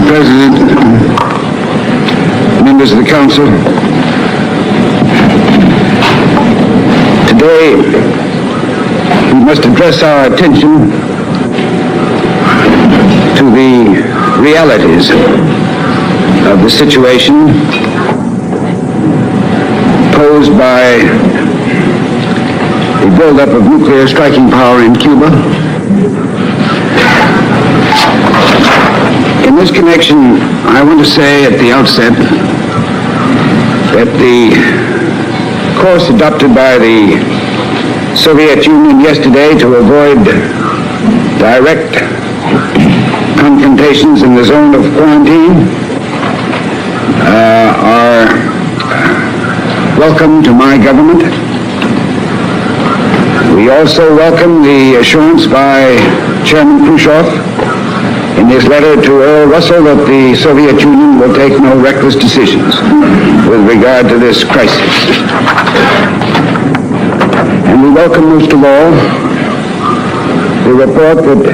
Mr. President, members of the Council, today we must address our attention to the realities of the situation posed by the buildup of nuclear striking power in Cuba. In this connection, I want to say at the outset that the course adopted by the Soviet Union yesterday to avoid direct confrontations in the zone of quarantine are welcome to my government. We also welcome the assurance by Chairman Khrushchev in his letter to Earl Russell that the Soviet Union will take no reckless decisions with regard to this crisis. And we welcome most of all the report that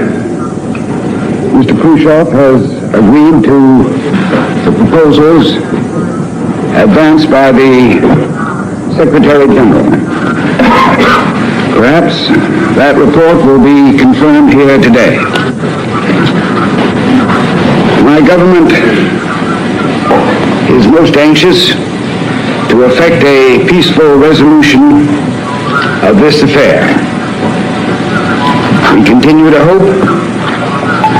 Mr. Khrushchev has agreed to the proposals advanced by the Secretary General. Perhaps that report will be confirmed here today. My government is most anxious to effect a peaceful resolution of this affair. We continue to hope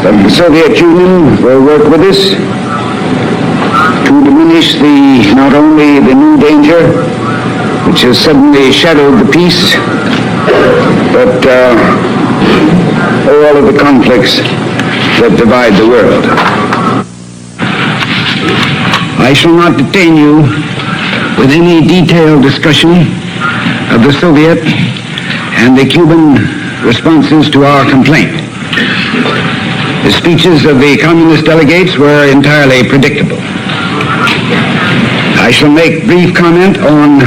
that the Soviet Union will work with us to diminish not only the new danger which has suddenly shadowed the peace, but all of the conflicts that divide the world. I shall not detain you with any detailed discussion of the Soviet and the Cuban responses to our complaint. The speeches of the communist delegates were entirely predictable. I shall make brief comment on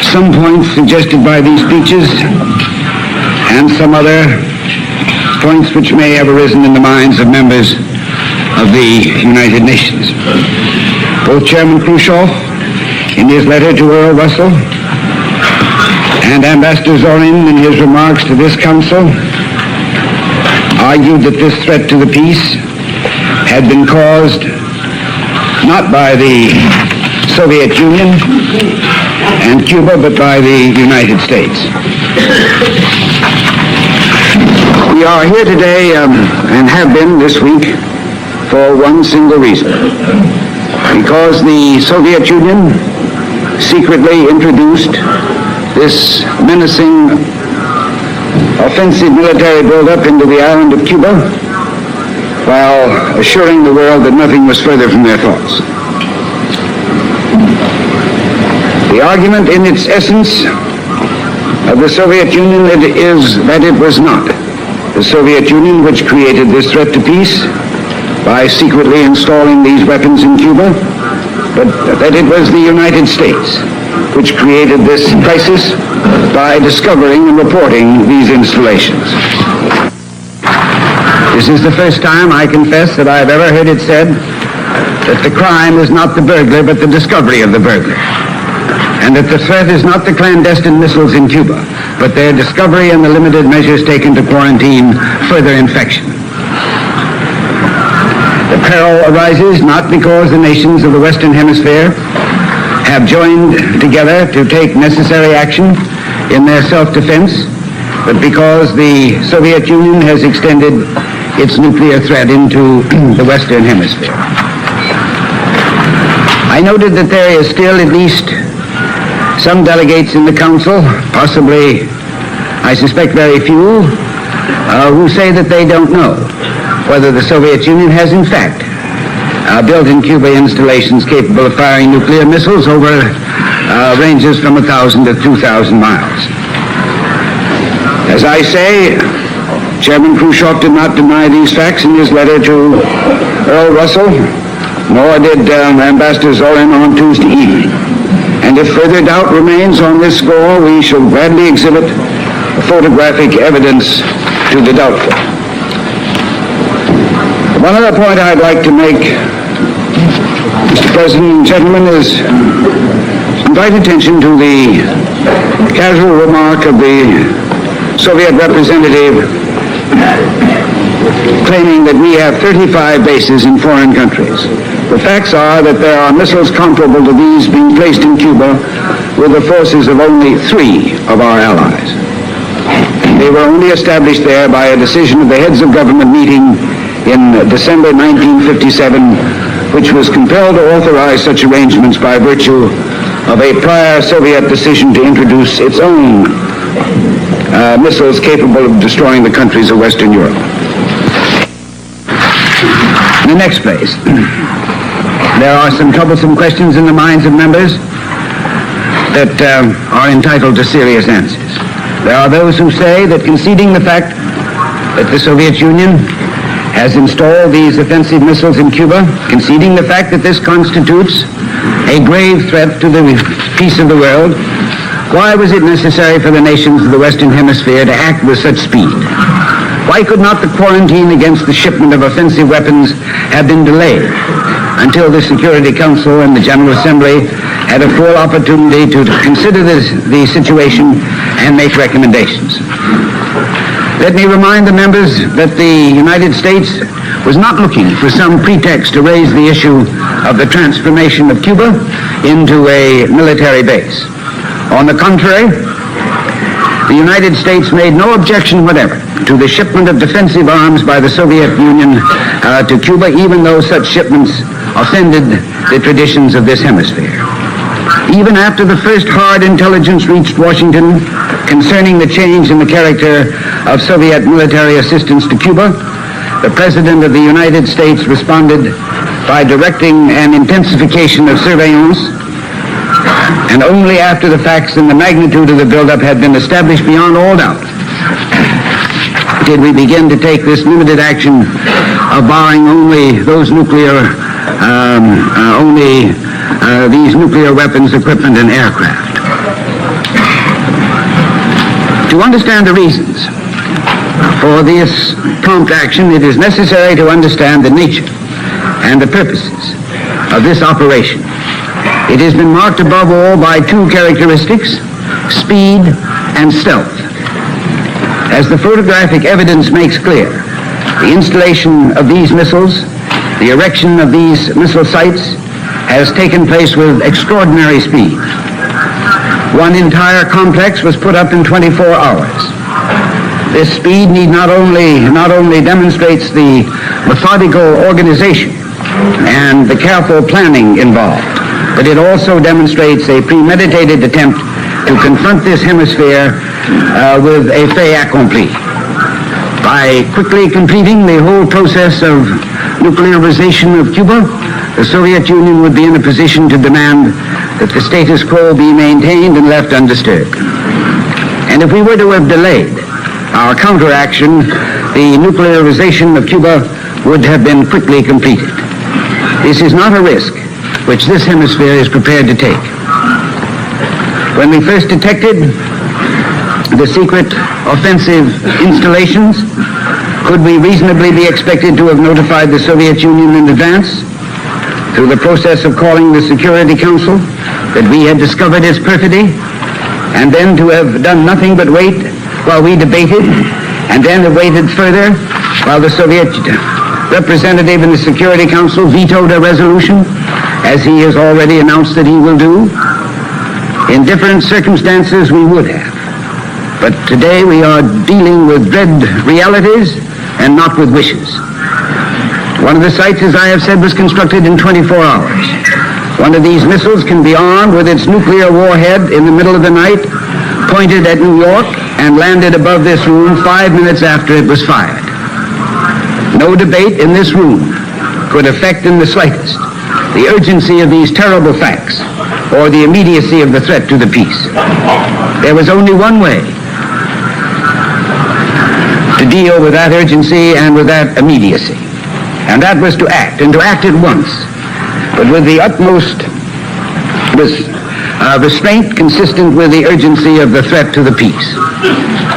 some points suggested by these speeches and some other points which may have arisen in the minds of members of the United Nations. Both Chairman Khrushchev, in his letter to Earl Russell, and Ambassador Zorin, in his remarks to this Council, argued that this threat to the peace had been caused not by the Soviet Union and Cuba, but by the United States. We are here today and have been this week for one single reason. Because the Soviet Union secretly introduced this menacing offensive military buildup into the island of Cuba while assuring the world that nothing was further from their thoughts. The argument in its essence of the Soviet Union is that it was not the Soviet Union which created this threat to peace by secretly installing these weapons in Cuba, but that it was the United States which created this crisis by discovering and reporting these installations. This is the first time, I confess, that I've ever heard it said that the crime is not the burglar, but the discovery of the burglar, and that the threat is not the clandestine missiles in Cuba, but their discovery and the limited measures taken to quarantine further infection. The peril arises not because the nations of the Western Hemisphere have joined together to take necessary action in their self-defense, but because the Soviet Union has extended its nuclear threat into the Western Hemisphere. I noted that there is still at least some delegates in the Council, possibly, I suspect very few, who say that they don't know whether the Soviet Union has in fact built in Cuba installations capable of firing nuclear missiles over ranges from 1,000 to 2,000 miles. As I say, Chairman Khrushchev did not deny these facts in his letter to Earl Russell, nor did Ambassador Zorin on Tuesday evening. And if further doubt remains on this score, we shall gladly exhibit photographic evidence to the doubtful. One other point I'd like to make, Mr. President and gentlemen, is invite attention to the casual remark of the Soviet representative claiming that we have 35 bases in foreign countries. The facts are that there are missiles comparable to these being placed in Cuba with the forces of only 3 of our allies. They were only established there by a decision of the heads of government meeting in December 1957, which was compelled to authorize such arrangements by virtue of a prior Soviet decision to introduce its own missiles capable of destroying the countries of Western Europe. In the next place, there are some troublesome questions in the minds of members that are entitled to serious answers. There are those who say that conceding the fact that the Soviet Union has installed these offensive missiles in Cuba, conceding the fact that this constitutes a grave threat to the peace of the world, why was it necessary for the nations of the Western Hemisphere to act with such speed? Why could not the quarantine against the shipment of offensive weapons have been delayed until the Security Council and the General Assembly had a full opportunity to consider the situation and make recommendations? Let me remind the members that the United States was not looking for some pretext to raise the issue of the transformation of Cuba into a military base. On the contrary, the United States made no objection whatever to the shipment of defensive arms by the Soviet Union to Cuba, even though such shipments offended the traditions of this hemisphere. Even after the first hard intelligence reached Washington concerning the change in the character of Soviet military assistance to Cuba, the President of the United States responded by directing an intensification of surveillance, and only after the facts and the magnitude of the buildup had been established beyond all doubt did we begin to take this limited action of barring only those these nuclear weapons, equipment, and aircraft. To understand the reasons for this prompt action, it is necessary to understand the nature and the purposes of this operation. It has been marked above all by 2 characteristics: speed and stealth. As the photographic evidence makes clear, the installation of these missiles, the erection of these missile sites, has taken place with extraordinary speed. One entire complex was put up in 24 hours. This speed not only demonstrates the methodical organization and the careful planning involved, but it also demonstrates a premeditated attempt to confront this hemisphere with a fait accompli. By quickly completing the whole process of nuclearization of Cuba, the Soviet Union would be in a position to demand that the status quo be maintained and left undisturbed. And if we were to have delayed our counteraction, the nuclearization of Cuba would have been quickly completed. This is not a risk which this hemisphere is prepared to take. When we first detected the secret offensive installations, could we reasonably be expected to have notified the Soviet Union in advance through the process of calling the Security Council that we had discovered its perfidy, and then to have done nothing but wait while we debated, and then have waited further while the Soviet representative in the Security Council vetoed a resolution, as he has already announced that he will do? In different circumstances we would have. But today we are dealing with dread realities and not with wishes. One of the sites, as I have said, was constructed in 24 hours. One of these missiles can be armed with its nuclear warhead in the middle of the night, pointed at New York, and landed above this room 5 minutes after it was fired. No debate in this room could affect in the slightest the urgency of these terrible facts or the immediacy of the threat to the peace. There was only one way to deal with that urgency and with that immediacy, and that was to act, and to act at once, but with the utmost restraint consistent with the urgency of the threat to the peace.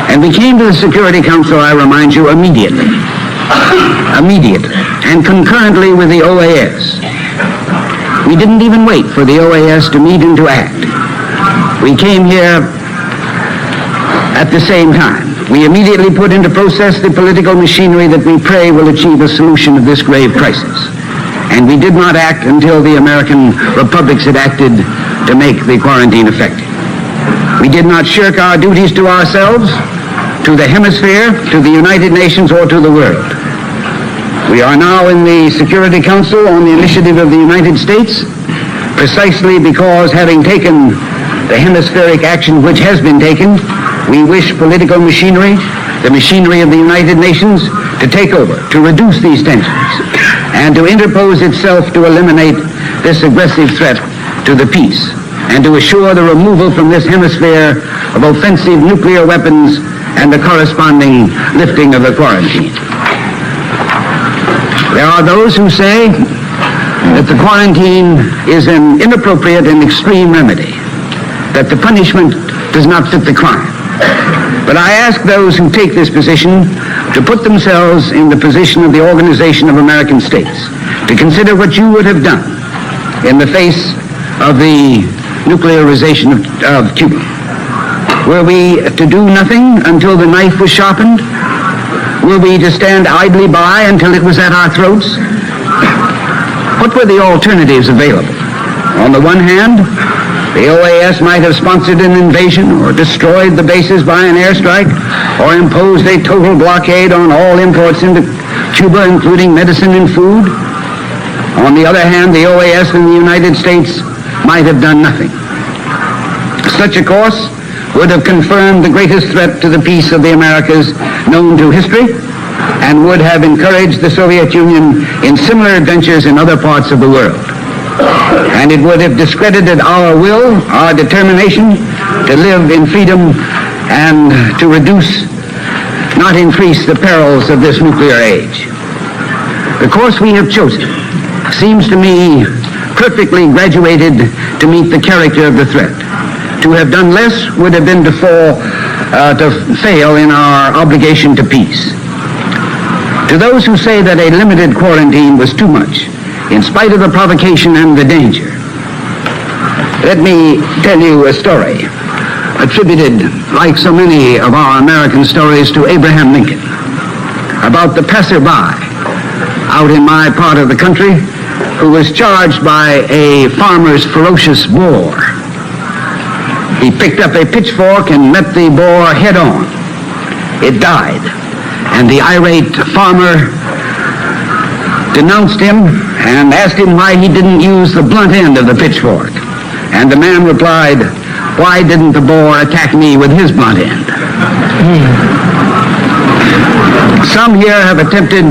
And we came to the Security Council, I remind you, immediately, and concurrently with the OAS. We didn't even wait for the OAS to meet and to act. We came here at the same time. We immediately put into process the political machinery that we pray will achieve a solution of this grave crisis. And we did not act until the American republics had acted to make the quarantine effective. We did not shirk our duties to ourselves, to the hemisphere, to the United Nations, or to the world. We are now in the Security Council on the initiative of the United States, precisely because, having taken the hemispheric action which has been taken, we wish political machinery, the machinery of the United Nations, to take over, to reduce these tensions, and to interpose itself to eliminate this aggressive threat to the peace, and to assure the removal from this hemisphere of offensive nuclear weapons and the corresponding lifting of the quarantine. There are those who say that the quarantine is an inappropriate and extreme remedy, that the punishment does not fit the crime. But I ask those who take this position to put themselves in the position of the Organization of American States, to consider what you would have done in the face of the nuclearization of Cuba. Were we to do nothing until the knife was sharpened? Were we to stand idly by until it was at our throats? What were the alternatives available? On the one hand, the OAS might have sponsored an invasion or destroyed the bases by an airstrike or imposed a total blockade on all imports into Cuba, including medicine and food. On the other hand, the OAS and the United States might have done nothing. Such a course would have confirmed the greatest threat to the peace of the Americas known to history, and would have encouraged the Soviet Union in similar adventures in other parts of the world. And it would have discredited our will, our determination to live in freedom and to reduce, not increase, the perils of this nuclear age. The course we have chosen seems to me perfectly graduated to meet the character of the threat. To have done less would have been to fail in our obligation to peace. To those who say that a limited quarantine was too much, in spite of the provocation and the danger, let me tell you a story attributed, like so many of our American stories, to Abraham Lincoln, about the passerby out in my part of the country who was charged by a farmer's ferocious boar. He picked up a pitchfork and met the boar head on. It died, and the irate farmer denounced him and asked him why he didn't use the blunt end of the pitchfork. And the man replied, "Why didn't the boar attack me with his blunt end?" Some here have attempted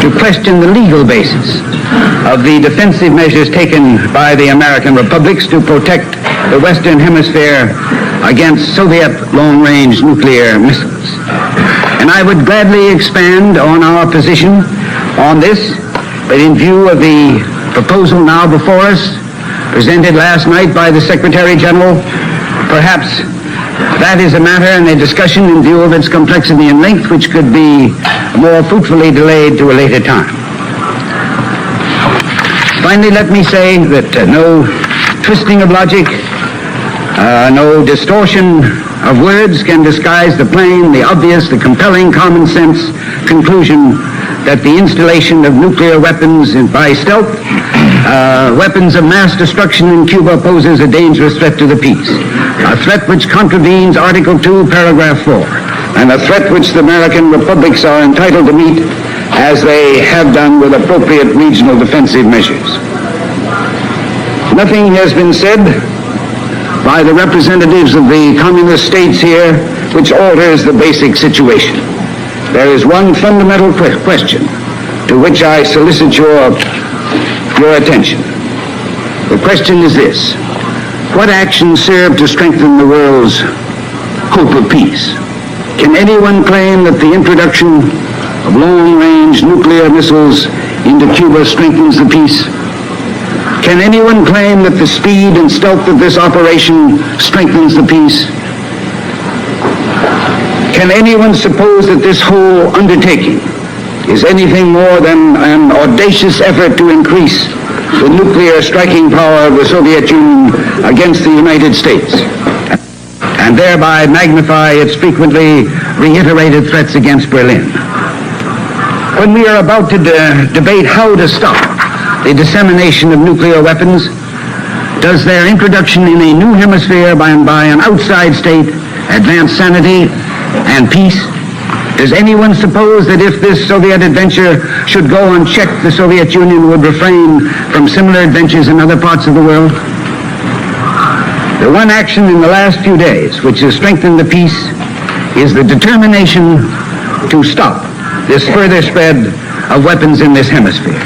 to question the legal basis of the defensive measures taken by the American republics to protect the Western Hemisphere against Soviet long-range nuclear missiles. And I would gladly expand on our position on this, but in view of the proposal now before us, presented last night by the Secretary General, perhaps that is a matter and a discussion in view of its complexity and length, which could be more fruitfully delayed to a later time. Finally, let me say that no twisting of logic, no distortion of words can disguise the plain, the obvious, the compelling common sense conclusion that the installation of nuclear weapons by stealth, weapons of mass destruction in Cuba poses a dangerous threat to the peace, a threat which contravenes Article 2, Paragraph 4, and a threat which the American republics are entitled to meet as they have done with appropriate regional defensive measures. Nothing has been said by the representatives of the communist states here which alters the basic situation. There is one fundamental question to which I solicit your attention. The question is this: what actions serve to strengthen the world's hope of peace? Can anyone claim that the introduction of long-range nuclear missiles into Cuba strengthens the peace? Can anyone claim that the speed and stealth of this operation strengthens the peace? Can anyone suppose that this whole undertaking is anything more than an audacious effort to increase the nuclear striking power of the Soviet Union against the United States, and thereby magnify its frequently reiterated threats against Berlin. When we are about to debate how to stop the dissemination of nuclear weapons, does their introduction in a new hemisphere by an outside state advance sanity and peace? Does anyone suppose that if this Soviet adventure should go unchecked, the Soviet Union would refrain from similar adventures in other parts of the world? The one action in the last few days which has strengthened the peace is the determination to stop this further spread of weapons in this hemisphere.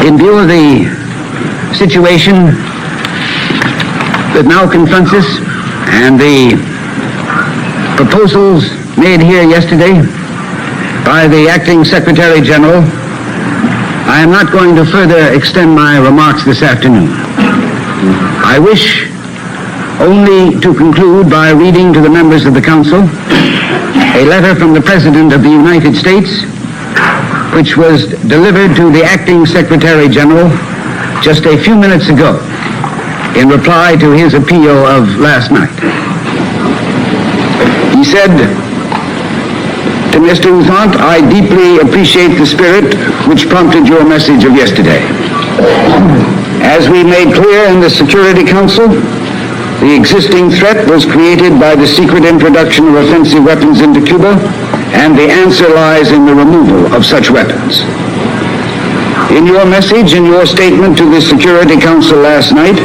In view of the situation that now confronts us and the proposals made here yesterday by the acting Secretary General, I am not going to further extend my remarks this afternoon. I wish only to conclude by reading to the members of the Council a letter from the President of the United States, which was delivered to the acting Secretary General just a few minutes ago in reply to his appeal of last night. He said to Mr. Outhant, "I deeply appreciate the spirit which prompted your message of yesterday. As we made clear in the Security Council, the existing threat was created by the secret introduction of offensive weapons into Cuba, and the answer lies in the removal of such weapons. In your message, in your statement to the Security Council last night,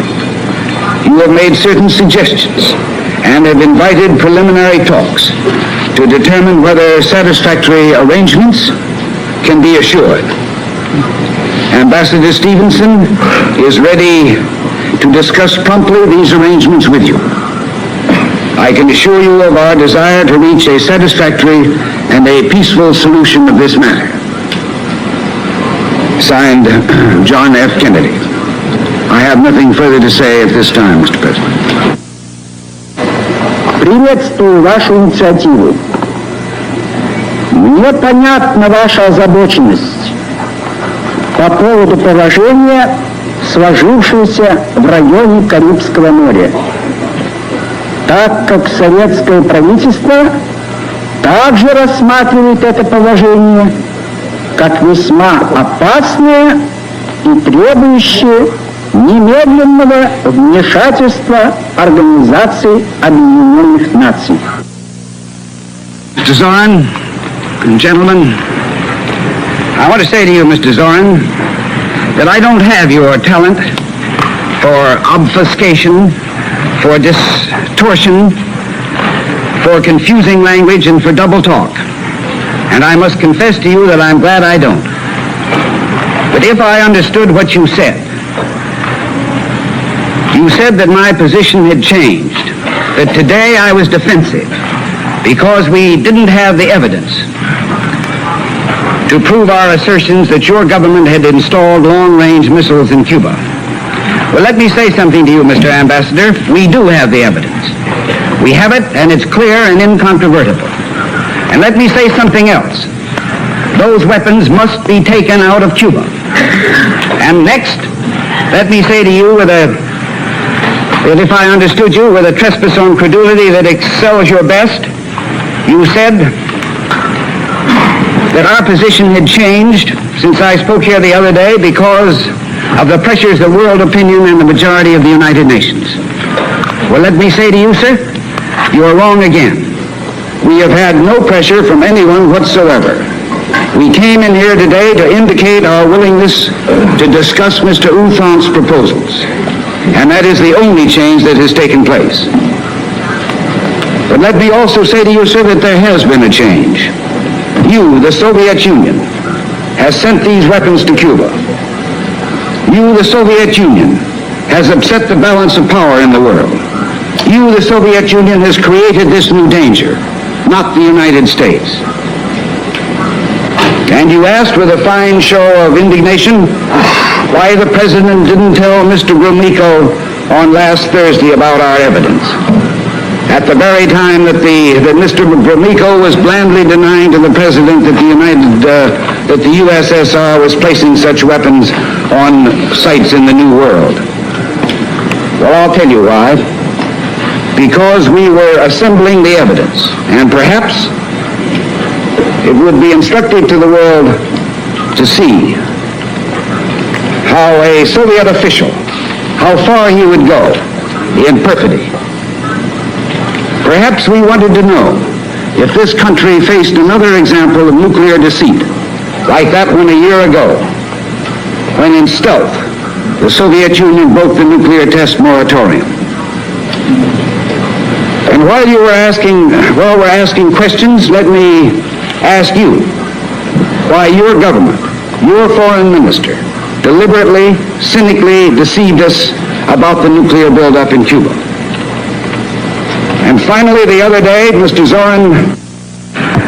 you have made certain suggestions and have invited preliminary talks to determine whether satisfactory arrangements can be assured. Ambassador Stevenson is ready to discuss promptly these arrangements with you. I can assure you of our desire to reach a satisfactory and a peaceful solution of this matter." Signed, John F. Kennedy. I have nothing further to say at this time, Mr. President. Приветствую вашу инициативу. Мне понятна ваша озабоченность по поводу положения, сложившегося в районе Карибского моря, так как советское правительство также рассматривает это положение как весьма опасное и требующее немедленного вмешательства Организации Объединенных Наций. Mr. Zorin, gentlemen, I want to say to you, Mr. Zorin, that I don't have your talent for obfuscation, for distortion, for confusing language, and for double talk. And I must confess to you that I'm glad I don't. But if I understood what you said that my position had changed, that today I was defensive because we didn't have the evidence to prove our assertions that your government had installed long-range missiles in Cuba. Well, let me say something to you, Mr. Ambassador. We do have the evidence. We have it, and it's clear and incontrovertible. And let me say something else. Those weapons must be taken out of Cuba. And next, let me say to you that if I understood you with a trespass on credulity that excels your best, you said that our position had changed since I spoke here the other day because of the pressures of world opinion and the majority of the United Nations. Well, let me say to you, sir, you are wrong again. We have had no pressure from anyone whatsoever. We came in here today to indicate our willingness to discuss Mr. Outhant's proposals. And that is the only change that has taken place. But let me also say to you, sir, that there has been a change. You, the Soviet Union, has sent these weapons to Cuba. You, the Soviet Union, has upset the balance of power in the world. You, the Soviet Union, has created this new danger, not the United States. And you asked with a fine show of indignation why the President didn't tell Mr. Gromyko on last Thursday about our evidence. at the very time that Mr. Gromyko was blandly denying to the President that that the USSR was placing such weapons on sites in the New World. Well, I'll tell you why. Because we were assembling the evidence, and perhaps it would be instructive to the world to see how a Soviet official, how far he would go in perfidy. Perhaps we wanted to know if this country faced another example of nuclear deceit, like that one a year ago, when in stealth the Soviet Union broke the nuclear test moratorium. And while we're asking questions, let me ask you why your government, your foreign minister, deliberately, cynically deceived us about the nuclear buildup in Cuba. And finally, the other day, Mr. Zorin,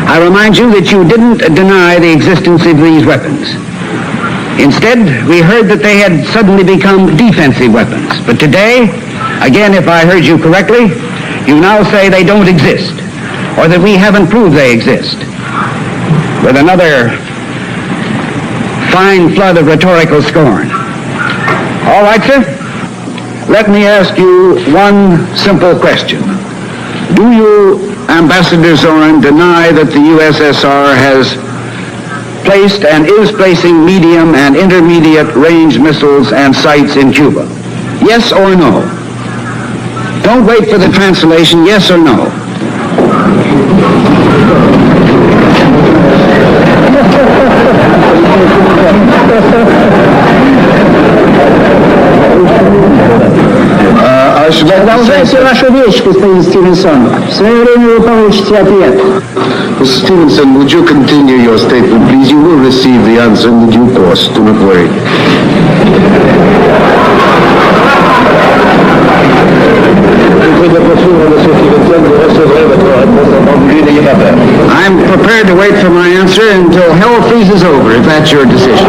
I remind you that you didn't deny the existence of these weapons. Instead, we heard that they had suddenly become defensive weapons. But today, again, if I heard you correctly, you now say they don't exist, or that we haven't proved they exist, with another fine flood of rhetorical scorn. All right, sir? Let me ask you one simple question. Do you, Ambassador Zorin, deny that the USSR has placed and is placing medium and intermediate range missiles and sites in Cuba? Yes or no? Don't wait for the translation, yes or no? Продолжайте вашу речь, господин Стивенсон. В свое время вы получите ответ. Mr. Stevenson, would you continue your statement, please? You will receive the answer in the due course. Do not worry. I'm prepared to wait for my answer until hell freezes over, if that's your decision.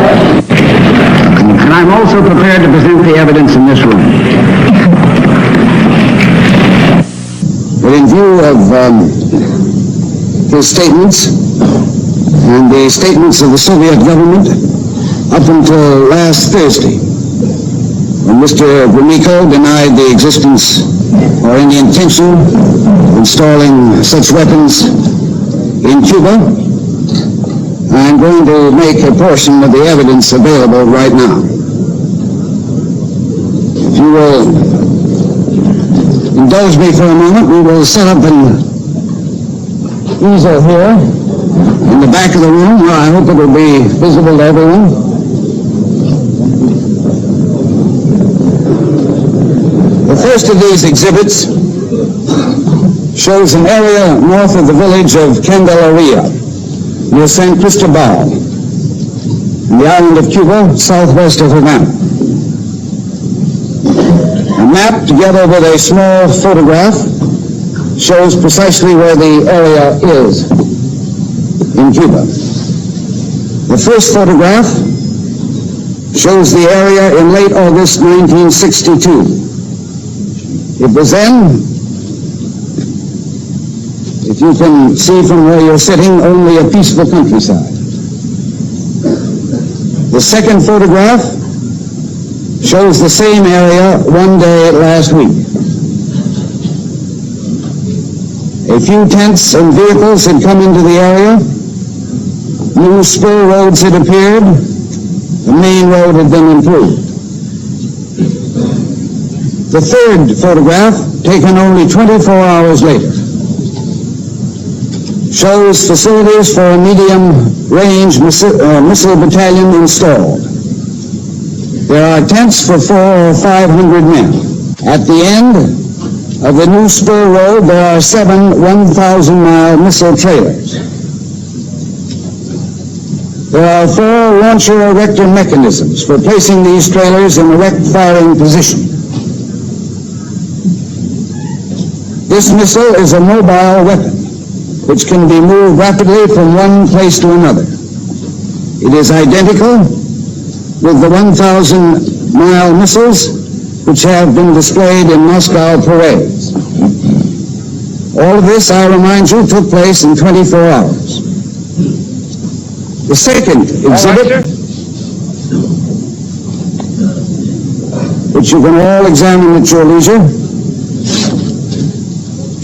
And I'm also prepared to present the evidence in this room. But in view of his statements and the statements of the Soviet government up until last Thursday, when Mr. Gromyko denied the existence or any intention of installing such weapons in Cuba, I'm going to make a portion of the evidence available right now. If you will indulge me for a moment, we will set up an easel here in the back of the room where I hope it will be visible to everyone. The first of these exhibits shows an area north of the village of Candelaria, near San Cristobal, in the island of Cuba, southwest of Havana. A map, together with a small photograph, shows precisely where the area is in Cuba. The first photograph shows the area in late August 1962. It was then, if you can see from where you're sitting, only a peaceful countryside. The second photograph shows the same area one day last week. A few tents and vehicles had come into the area. New spur roads had appeared. The main road had been improved. The third photograph, taken only 24 hours later, shows facilities for a medium-range missile battalion installed. There are tents for 400 or 500 men. At the end of the new spur road, there are 7 1,000-mile missile trailers. There are 4 launcher erector mechanisms for placing these trailers in erect firing position. This missile is a mobile weapon which can be moved rapidly from one place to another. It is identical with the 1,000-mile missiles which have been displayed in Moscow parades. All of this, I remind you, took place in 24 hours. The second exhibit, which you can all examine at your leisure,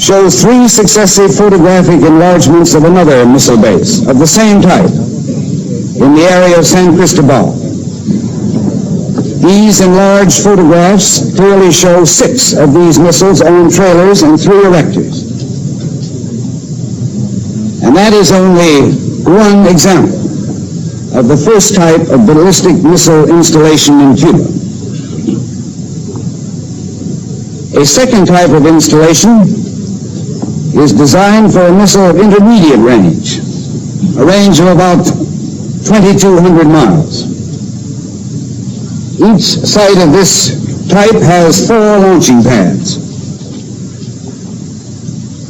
shows 3 successive photographic enlargements of another missile base of the same type in the area of San Cristobal. These enlarged photographs clearly show 6 of these missiles on trailers and 3 erectors. And that is only one example of the first type of ballistic missile installation in Cuba. A second type of installation is designed for a missile of intermediate range, a range of about 2,200 miles. Each site of this type has 4 launching pads.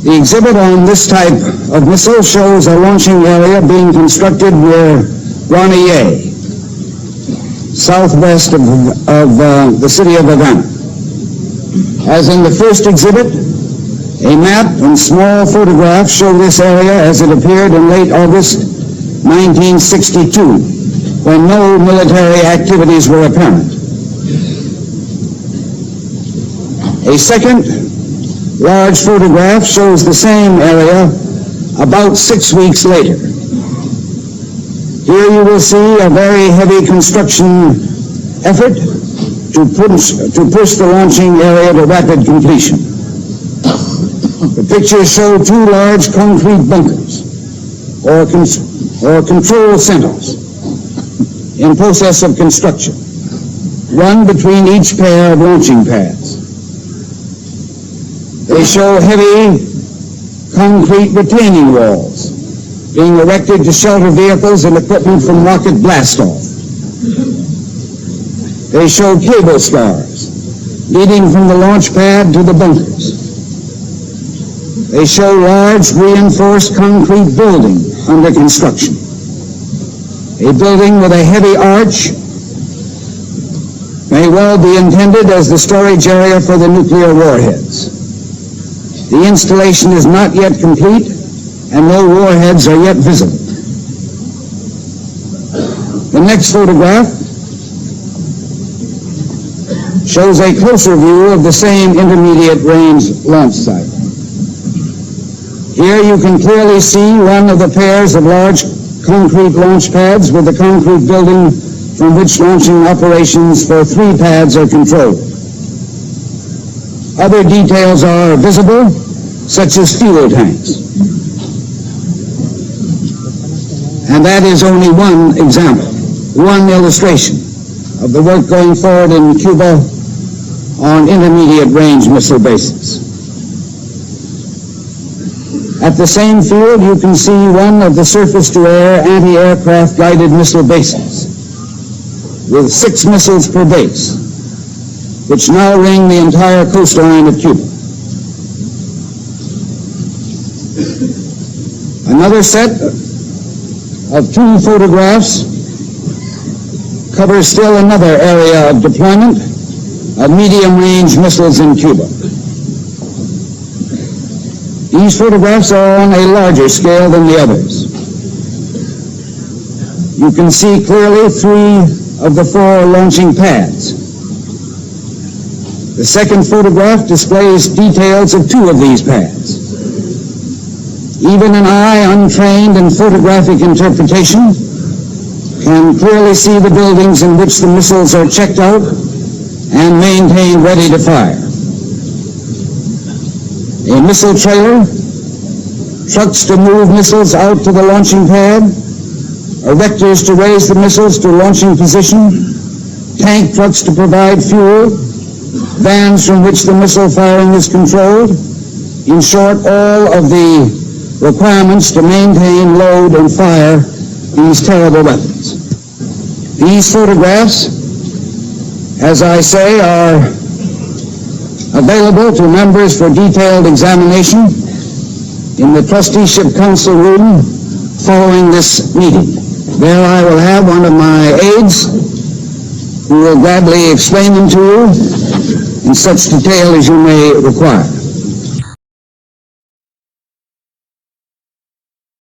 The exhibit on this type of missile shows a launching area being constructed near Ronnie, southwest of the city of Havana. As in the first exhibit, a map and small photographs show this area as it appeared in late August 1962, when no military activities were apparent. A second large photograph shows the same area about 6 weeks later. Here you will see a very heavy construction effort to push the launching area to rapid completion. The pictures show 2 large concrete bunkers or control centers in process of construction, one between each pair of launching pads. They show heavy concrete retaining walls being erected to shelter vehicles and equipment from rocket blast-off. They show cable stars leading from the launch pad to the bunkers. They show large reinforced concrete building under construction. A building with a heavy arch may well be intended as the storage area for the nuclear warheads. The installation is not yet complete, and no warheads are yet visible. The next photograph shows a closer view of the same intermediate range launch site. Here you can clearly see one of the pairs of large concrete launch pads with the concrete building from which launching operations for 3 pads are controlled. Other details are visible, such as fuel tanks. And that is only one example, one illustration of the work going forward in Cuba on intermediate range missile bases. At the same field, you can see one of the surface-to-air anti-aircraft guided missile bases with 6 missiles per base, which now ring the entire coastline of Cuba. Another set of 2 photographs covers still another area of deployment of medium-range missiles in Cuba. These photographs are on a larger scale than the others. You can see clearly 3 of the 4 launching pads. The second photograph displays details of 2 of these pads. Even an eye untrained in photographic interpretation can clearly see the buildings in which the missiles are checked out and maintained ready to fire. A missile trailer, trucks to move missiles out to the launching pad, erectors to raise the missiles to launching position, tank trucks to provide fuel, vans from which the missile firing is controlled. In short, all of the requirements to maintain, load, and fire these terrible weapons. These photographs, as I say, are available to members for detailed examination in the Trusteeship Council room following this meeting. There I will have one of my aides who will gladly explain them to you in such detail as you may require.